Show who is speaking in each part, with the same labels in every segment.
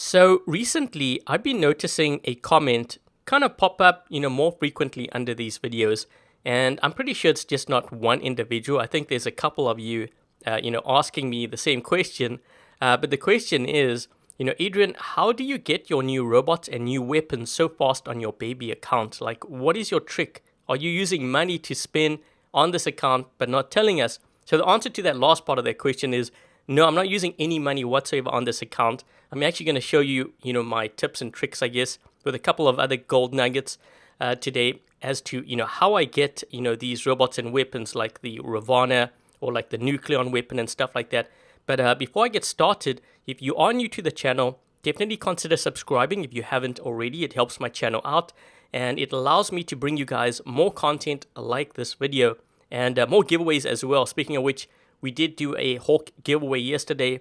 Speaker 1: So recently, I've been noticing a comment kind of pop up, more frequently under these videos, and I'm pretty sure it's just not one individual. I think there's a couple of you, asking me the same question. But the question is, Adrian, how do you get your new robots and new weapons so fast on your baby account? Like, what is your trick? Are you using money to spend on this account but not telling us? So the answer to that last part of that question is no, I'm not using any money whatsoever on this account. I'm actually going to show you, my tips and tricks, I guess, with a couple of other gold nuggets today as to, how I get, these robots and weapons like the Ravana or like the Nucleon weapon and stuff like that. But before I get started, if you are new to the channel, definitely consider subscribing if you haven't already. It helps my channel out and it allows me to bring you guys more content like this video and more giveaways as well. Speaking of which, we did do a Hawk giveaway yesterday.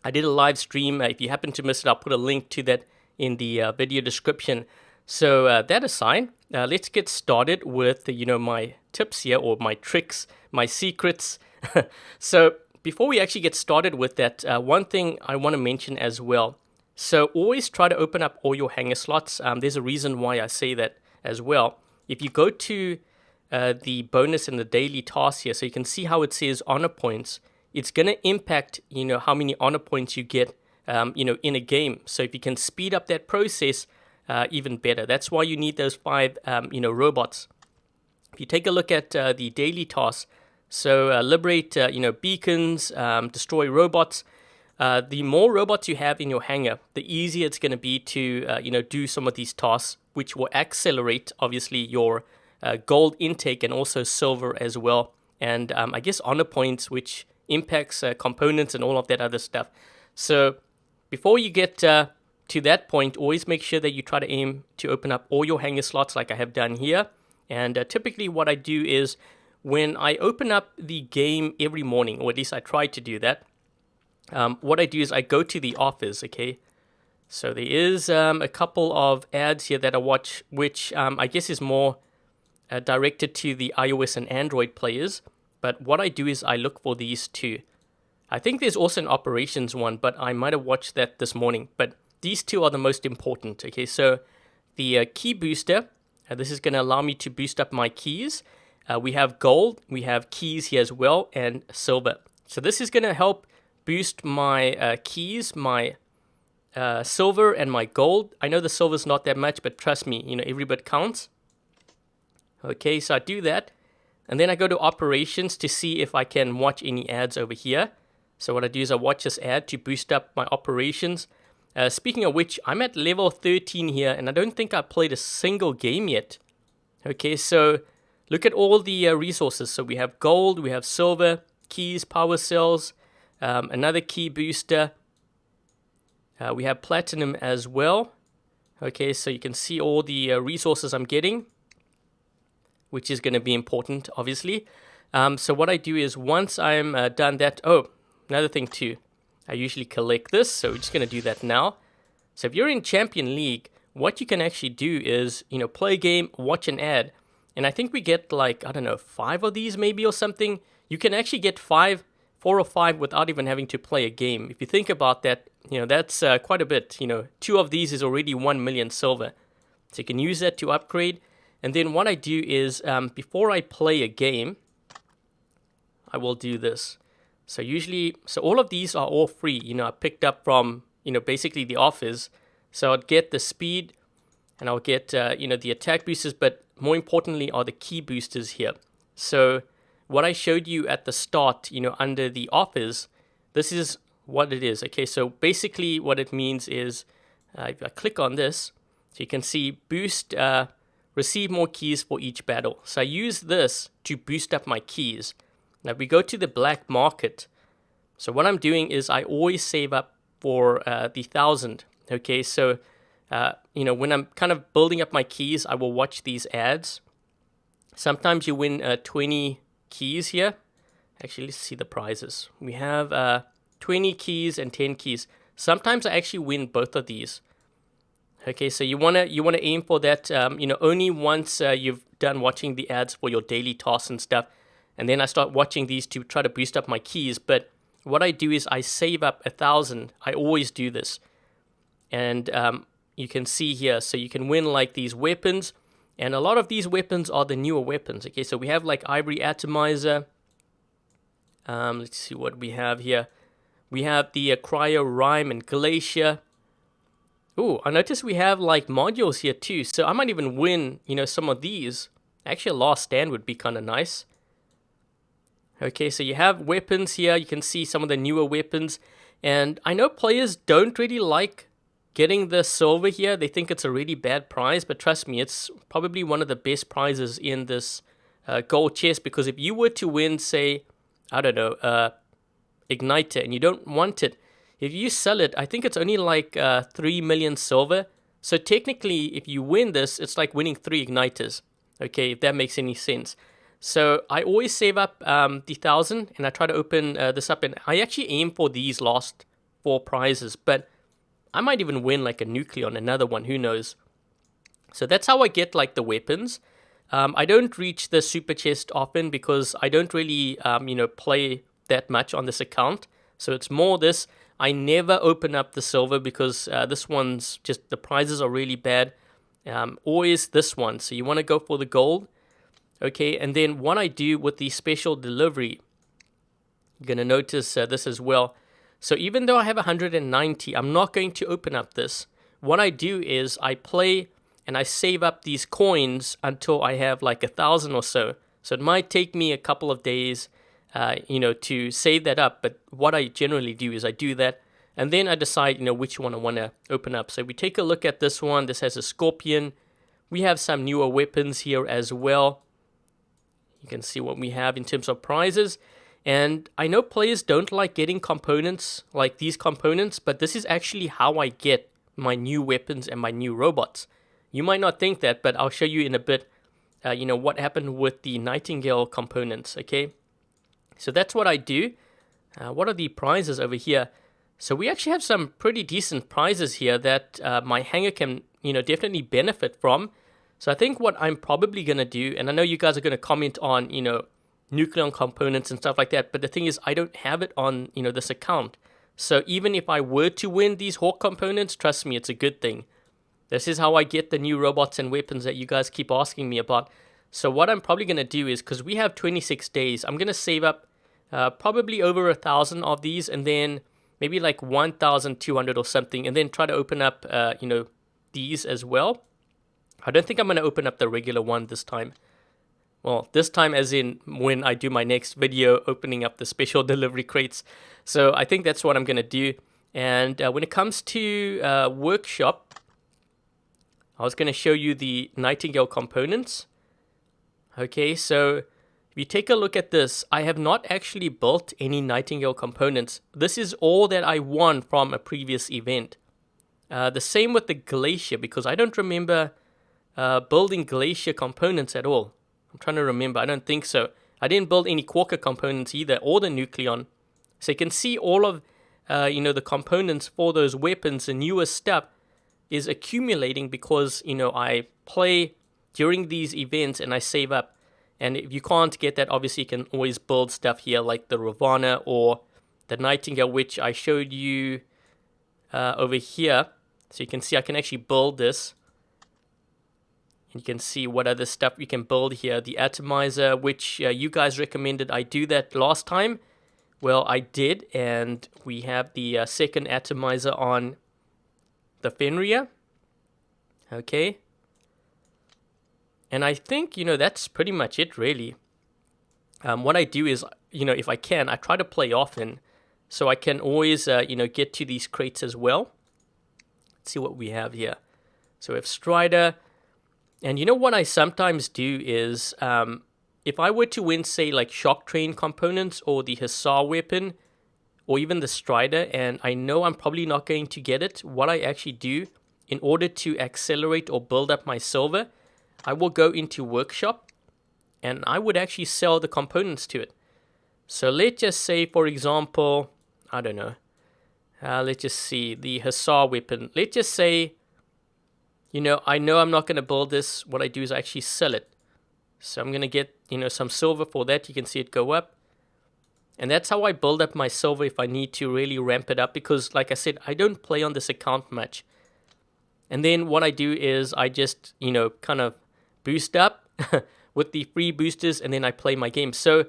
Speaker 1: I did a live stream. If you happen to miss it, I'll put a link to that in the video description. So that aside, let's get started with my tips here, or my tricks, my secrets. So before we actually get started with that, one thing I want to mention as well. So always try to open up all your hanger slots. There's a reason why I say that as well. If you go to the bonus and the daily tasks here, so you can see how it says honor points. It's going to impact, how many honor points you get, in a game. So if you can speed up that process, even better. That's why you need those 5, robots. If you take a look at the daily tasks, so liberate, beacons, destroy robots. The more robots you have in your hangar, the easier it's going to be to, do some of these tasks, which will accelerate, obviously, your gold intake and also silver as well. And I guess honor points, which impacts components and all of that other stuff. So before you get to that point, always make sure that you try to aim to open up all your hanger slots like I have done here. And typically what I do is when I open up the game every morning, or at least I try to do that, what I do is I go to the office, okay? So there is a couple of ads here that I watch, which I guess is more directed to the iOS and Android players. But what I do is I look for these two. I think there's also an operations one, but I might have watched that this morning. But these two are the most important. Okay, so the key booster, this is going to allow me to boost up my keys. We have gold, we have keys here as well, and silver. So this is going to help boost my keys, my silver, and my gold. I know the silver's not that much, but trust me, every bit counts. Okay, so I do that. And then I go to operations to see if I can watch any ads over here. So what I do is I watch this ad to boost up my operations. Speaking of which, I'm at level 13 here, and I don't think I played a single game yet. Okay, so look at all the resources. So we have gold, we have silver, keys, power cells, another key booster. We have platinum as well. Okay, so you can see all the resources I'm getting, which is going to be important, obviously. So what I do is once I'm done that, another thing too, I usually collect this, so we're just going to do that now. So if you're in Champion League, what you can actually do is, play a game, watch an ad, and I think we get 5 of these maybe or something. You can actually get 4 or 5 without even having to play a game. If you think about that, that's quite a bit. 2 of these is already 1 million silver. So you can use that to upgrade. And then what I do is, before I play a game, I will do this. So all of these are all free. I picked up from, basically the office. So I'd get the speed and I'll get, the attack boosters, but more importantly are the key boosters here. So what I showed you at the start, under the office, this is what it is. Okay, so basically what it means is, if I click on this, so you can see boost, receive more keys for each battle. So I use this to boost up my keys. Now if we go to the black market, so what I'm doing is I always save up for the 1,000. Okay, so when I'm kind of building up my keys, I will watch these ads. Sometimes you win 20 keys here. Actually, let's see the prizes. We have 20 keys and 10 keys. Sometimes I actually win both of these. Okay, so you wanna aim for that. Only once you've done watching the ads for your daily tasks and stuff, and then I start watching these to try to boost up my keys. But what I do is I save up 1,000. I always do this. And you can see here, so you can win like these weapons. And a lot of these weapons are the newer weapons. Okay, so we have like Ivory Atomizer. Let's see what we have here. We have the Cryo Rhyme and Glacier. Ooh, I noticed we have like modules here too. So I might even win, some of these. Actually, a Last Stand would be kind of nice. Okay, so you have weapons here. You can see some of the newer weapons. And I know players don't really like getting the silver here. They think it's a really bad prize. But trust me, it's probably one of the best prizes in this gold chest. Because if you were to win, say, I don't know, Igniter, and you don't want it, if you sell it, I think it's only like 3 million silver. So technically, if you win this, it's like winning 3 Igniters. Okay, if that makes any sense. So I always save up the 1,000, and I try to open this up. And I actually aim for these last 4 prizes. But I might even win like a Nucleon, another one, who knows. So that's how I get like the weapons. I don't reach the super chest often because I don't really, play that much on this account. So it's more this. I never open up the silver because this one's just, the prizes are really bad. Always this one. So you want to go for the gold. Okay, and then what I do with the special delivery, you're going to notice this as well. So even though I have 190, I'm not going to open up this. What I do is I play and I save up these coins until I have like 1,000 or so. So it might take me a couple of days to save that up. But what I generally do is I do that. And then I decide, which one I want to open up. So if we take a look at this one, this has a Scorpion. We have some newer weapons here as well. You can see what we have in terms of prizes. And I know players don't like getting components like these components, but this is actually how I get my new weapons and my new robots. You might not think that, but I'll show you in a bit, what happened with the Nightingale components, okay? So that's what I do. What are the prizes over here? So we actually have some pretty decent prizes here that my hanger can, definitely benefit from. So I think what I'm probably going to do, and I know you guys are going to comment on, Nucleon components and stuff like that, but the thing is I don't have it on, this account. So even if I were to win these Hawk components, trust me, it's a good thing. This is how I get the new robots and weapons that you guys keep asking me about. So what I'm probably going to do is, because we have 26 days, I'm going to save up probably over 1,000 of these, and then maybe like 1,200 or something, and then try to open up, these as well. I don't think I'm going to open up the regular one this time. Well, this time as in when I do my next video opening up the special delivery crates. So I think that's what I'm going to do. And when it comes to workshop, I was going to show you the Nightingale components. Okay, so if you take a look at this, I have not actually built any Nightingale components. This is all that I won from a previous event. The same with the Glacier, because I don't remember building Glacier components at all. I'm trying to remember. I don't think so. I didn't build any Quokka components either, or the Nucleon. So you can see all of, the components for those weapons, the newest stuff, is accumulating because, I play during these events and I save up. And if you can't get that, obviously you can always build stuff here like the Ravana or the Nightingale, which I showed you over here. So you can see I can actually build this. And you can see what other stuff you can build here. The Atomizer, which you guys recommended I do that last time. Well, I did, and we have the second Atomizer on the Fenrir. Okay. And I think, that's pretty much it, really. What I do is, if I can, I try to play often. So I can always, get to these crates as well. Let's see what we have here. So we have Strider. And what I sometimes do is, if I were to win, say, like Shock Train components or the Hussar weapon, or even the Strider, and I know I'm probably not going to get it, what I actually do, in order to accelerate or build up my silver, I will go into Workshop, and I would actually sell the components to it. So let's just say, for example, I don't know, let's just see, the Hussar weapon. Let's just say, I know I'm not going to build this. What I do is I actually sell it. So I'm going to get, some silver for that. You can see it go up. And that's how I build up my silver if I need to really ramp it up. Because, like I said, I don't play on this account much. And then what I do is I just, kind of boost up with the free boosters, and then I play my game. So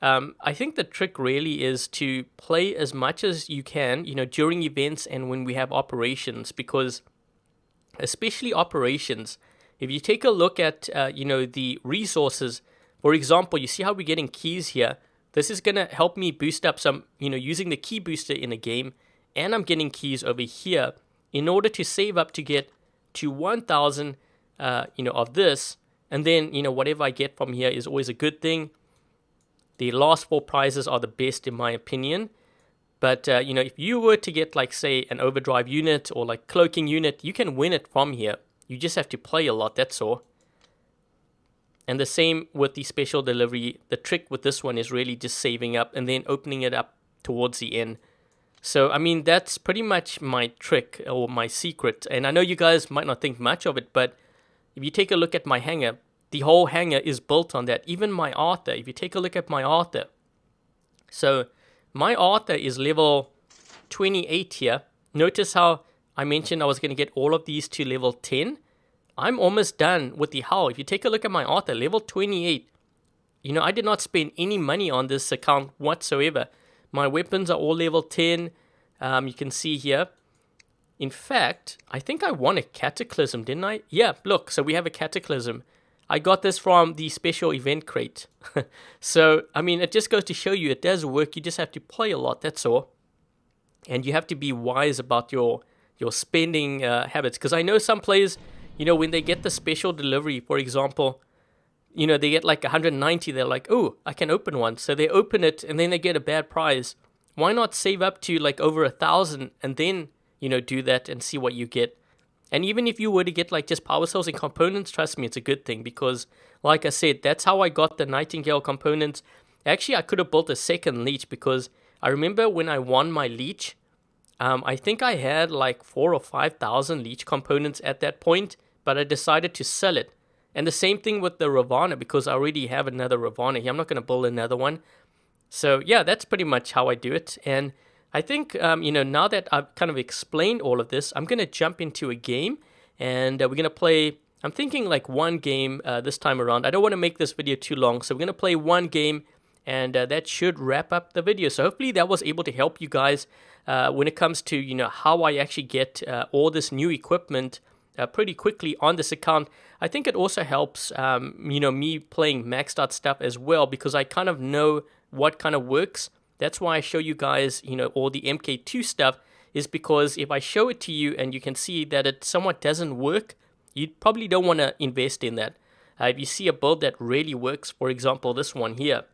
Speaker 1: I think the trick really is to play as much as you can, during events and when we have operations, because especially operations, if you take a look at, the resources, for example, you see how we're getting keys here. This is going to help me boost up some, using the key booster in a game, and I'm getting keys over here in order to save up to get to 1,000, of this. And then, whatever I get from here is always a good thing. The last 4 prizes are the best in my opinion. But, if you were to get, like, say, an overdrive unit or, like, cloaking unit, you can win it from here. You just have to play a lot, that's all. And the same with the special delivery. The trick with this one is really just saving up and then opening it up towards the end. So, I mean, that's pretty much my trick or my secret. And I know you guys might not think much of it, but if you take a look at my hangar, the whole hangar is built on that. Even my Arthur, if you take a look at my Arthur. So, my Arthur is level 28 here. Notice how I mentioned I was going to get all of these to level 10. I'm almost done with the hull. If you take a look at my Arthur, level 28. I did not spend any money on this account whatsoever. My weapons are all level 10. You can see here. In fact, I think I won a Cataclysm, didn't I? Yeah, look, so we have a Cataclysm. I got this from the special event crate. So, I mean, it just goes to show you it does work. You just have to play a lot, that's all. And you have to be wise about your spending habits. Because I know some players, when they get the special delivery, for example, they get like 190, they're like, oh, I can open one. So they open it and then they get a bad prize. Why not save up to like over 1,000 and then, do that and see what you get? And even if you were to get like just power cells and components, trust me, it's a good thing because, like I said, that's how I got the Nightingale components. Actually, I could have built a second leech because I remember when I won my leech, I think I had like 4,000 or 5,000 leech components at that point, but I decided to sell it. And the same thing with the Ravana because I already have another Ravana here. I'm not going to build another one. So yeah, that's pretty much how I do it. And I think, now that I've kind of explained all of this, I'm going to jump into a game and we're going to play, I'm thinking like one game this time around. I don't want to make this video too long, so we're going to play one game and that should wrap up the video. So hopefully that was able to help you guys when it comes to, how I actually get all this new equipment pretty quickly on this account. I think it also helps, me playing maxed out stuff as well because I kind of know what kind of works. That's why I show you guys, all the MK2 stuff is because if I show it to you and you can see that it somewhat doesn't work, you probably don't want to invest in that. If you see a build that really works, for example, this one here,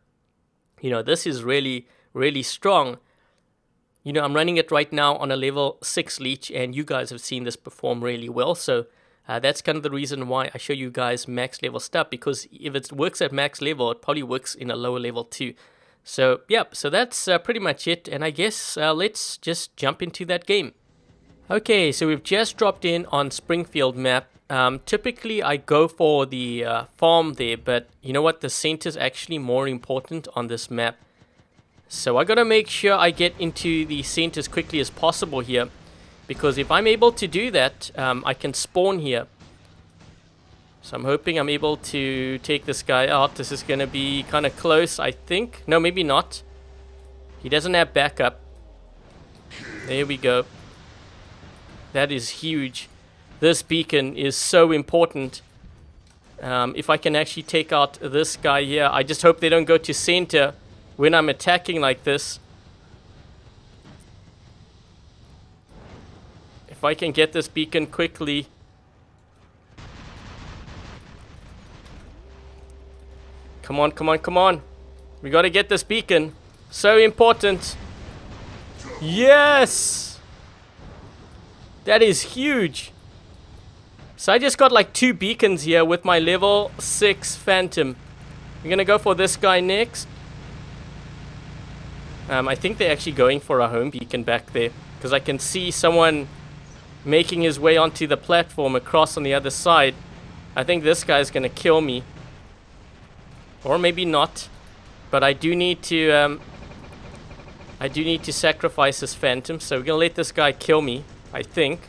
Speaker 1: this is really, really strong. I'm running it right now on a level 6 leech, and you guys have seen this perform really well. So that's kind of the reason why I show you guys max level stuff, because if it works at max level, it probably works in a lower level too. So, yeah, so that's pretty much it. And I guess let's just jump into that game. Okay, so we've just dropped in on Springfield map. Typically, I go for the farm there, but you know what? The center is actually more important on this map. So I gotta make sure I get into the center as quickly as possible here, because if I'm able to do that, I can spawn here. So I'm hoping I'm able to take this guy out. This is gonna be kind of close, I think. No, maybe not. He doesn't have backup. There we go. That is huge. This beacon is so important. If I can actually take out this guy here, I just hope they don't go to center when I'm attacking like this. If I can get this beacon quickly. Come on, come on, come on. We gotta get this beacon. So important. Yes! That is huge. So I just got like 2 beacons here with my level 6 Phantom. We're gonna go for this guy next. I think they're actually going for a home beacon back there, because I can see someone making his way onto the platform across on the other side. I think this guy's gonna kill me, or maybe not. But I do need to sacrifice this Phantom, so we're gonna let this guy kill me, I think,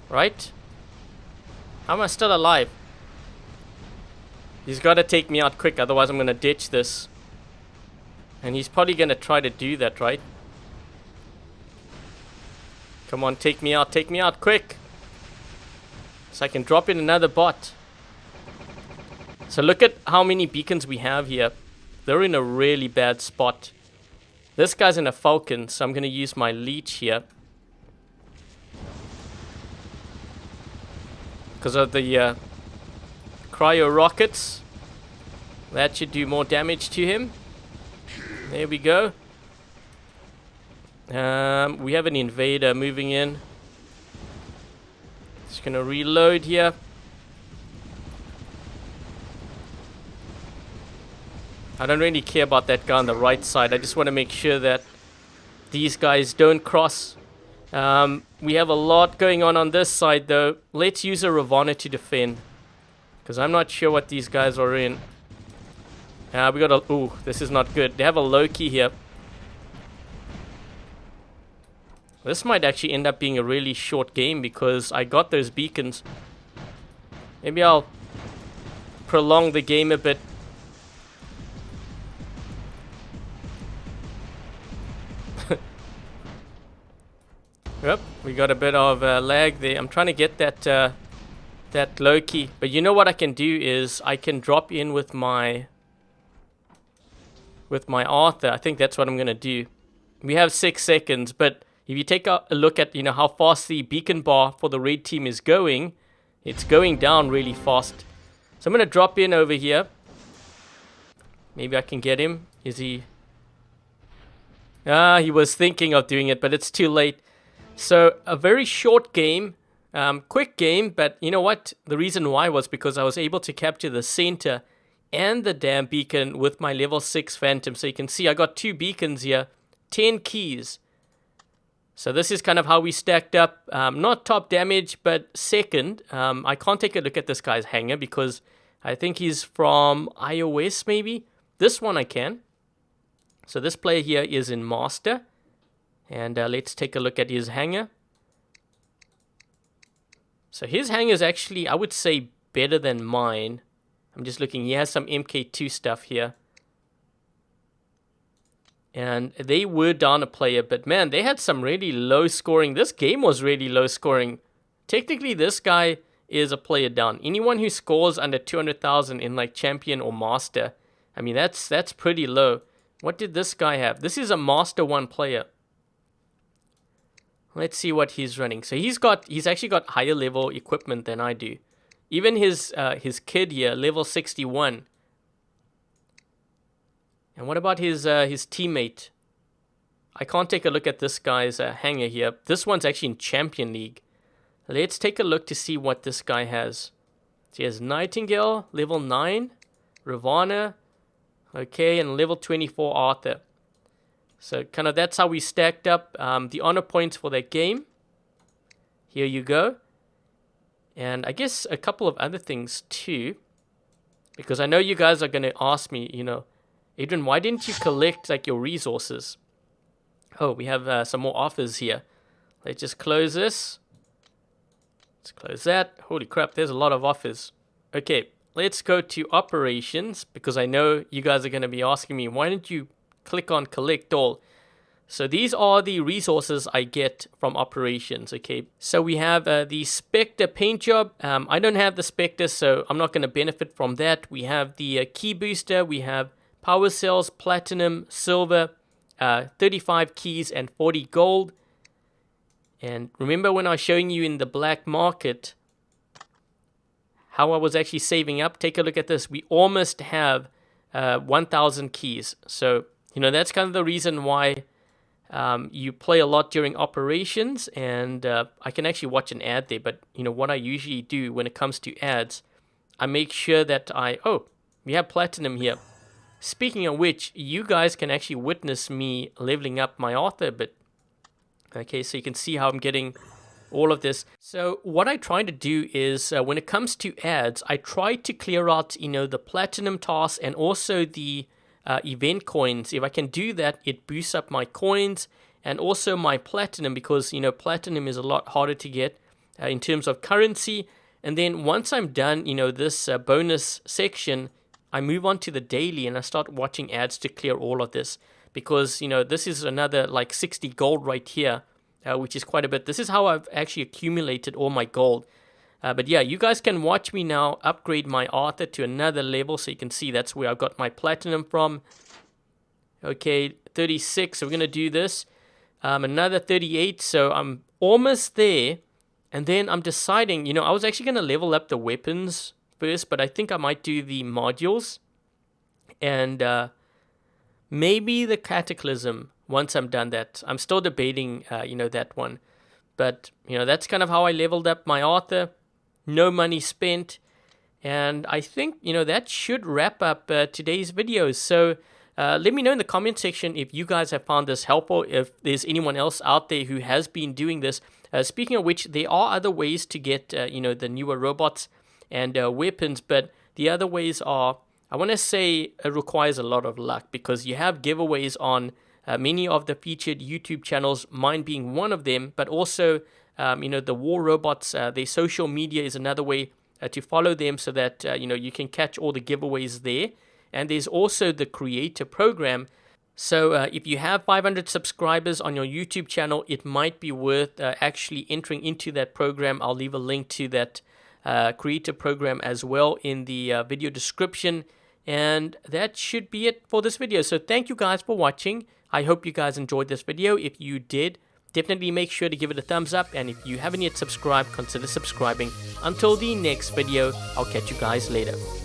Speaker 1: right? How am I still alive? He's got to take me out quick, otherwise I'm going to ditch this. And he's probably going to try to do that, right? Come on, take me out quick. So I can drop in another bot. So look at how many beacons we have here. They're in a really bad spot. This guy's in a falcon, so I'm going to use my leech here. Because of the cryo rockets. That should do more damage to him. There we go. We have an invader moving in. Just going to reload here. I don't really care about that guy on the right side. I just want to make sure that these guys don't cross. We have a lot going on this side though. Let's use a Ravana to defend. Because I'm not sure what these guys are in. We got a... Ooh, this is not good. They have a Loki here. This might actually end up being a really short game because I got those beacons. Maybe I'll prolong the game a bit. Yep, we got a bit of lag there. I'm trying to get that Loki. But you know what I can do is I can drop in with my Arthur. I think that's what I'm going to do. We have 6 seconds, but if you take a look at, how fast the beacon bar for the red team is going, it's going down really fast. So I'm going to drop in over here. Maybe I can get him. Is he... he was thinking of doing it, but it's too late. So a very short game, quick game, but you know what? The reason why was because I was able to capture the center and the damn beacon with my level 6 Phantom. So you can see I got 2 beacons here, 10 keys. So this is kind of how we stacked up. Not top damage, but second. I can't take a look at this guy's hanger because I think he's from iOS maybe. This one I can. So this player here is in Master. And let's take a look at his hanger. So his hanger is actually, I would say, better than mine. I'm just looking. He has some MK2 stuff here. And they were down a player, but man, they had some really low scoring. This game was really low scoring. Technically, this guy is a player down. Anyone who scores under 200,000 in like Champion or Master, I mean, that's pretty low. What did this guy have? This is a Master 1 player. Let's see what he's running. So he's actually got higher level equipment than I do. Even his kid here, level 61. And what about his teammate? I can't take a look at this guy's hanger here. This one's actually in Champion League. Let's take a look to see what this guy has. So he has Nightingale, level 9. Ravana. Okay, and level 24 Arthur. So kind of that's how we stacked up the honor points for that game. Here you go. And I guess a couple of other things too. Because I know you guys are going to ask me, Adrian, why didn't you collect like your resources? Oh, we have some more offers here. Let's just close this. Let's close that. Holy crap, there's a lot of offers. Okay, let's go to operations because I know you guys are going to be asking me, why didn't you click on collect all? So these are the resources I get from operations. Okay, so we have the Spectre paint job. I don't have the Spectre, so I'm not going to benefit from that. We have the key booster. We have power cells, platinum, silver, 35 keys and 40 gold. And remember when I was showing you in the black market how I was actually saving up? Take a look at this. We almost have 1,000 keys. So that's kind of the reason why you play a lot during operations, and I can actually watch an ad there. But what I usually do when it comes to ads, I make sure that we have platinum here. Speaking of which, you guys can actually witness me leveling up my Arthur a bit. Okay, so you can see how I'm getting all of this. So what I try to do is when it comes to ads, I try to clear out the platinum tasks and also the event coins. If I can do that, it boosts up my coins and also my platinum because platinum is a lot harder to get in terms of currency. And then once I'm done, this bonus section, I move on to the daily and I start watching ads to clear all of this. Because, this is another like 60 gold right here, which is quite a bit. This is how I've actually accumulated all my gold. But yeah, you guys can watch me now upgrade my Arthur to another level. So you can see that's where I got my platinum from. Okay, 36. So we're going to do this. Another 38. So I'm almost there. And then I'm deciding, I was actually going to level up the weapons first, but I think I might do the modules. And maybe the Cataclysm once I'm done that. I'm still debating, that one. But, that's kind of how I leveled up my Arthur. No money spent. And I think, that should wrap up today's videos. So let me know in the comment section if you guys have found this helpful, if there's anyone else out there who has been doing this. Speaking of which, there are other ways to get, the newer robots and weapons, but the other ways are, I want to say it requires a lot of luck because you have giveaways on many of the featured YouTube channels, mine being one of them, but also, the war robots, their social media is another way to follow them so that, you can catch all the giveaways there. And there's also the creator program. So if you have 500 subscribers on your YouTube channel, it might be worth actually entering into that program. I'll leave a link to that creator program as well in the video description. And that should be it for this video. So thank you guys for watching. I hope you guys enjoyed this video. If you did, definitely make sure to give it a thumbs up. And if you haven't yet subscribed, consider subscribing. Until the next video, I'll catch you guys later.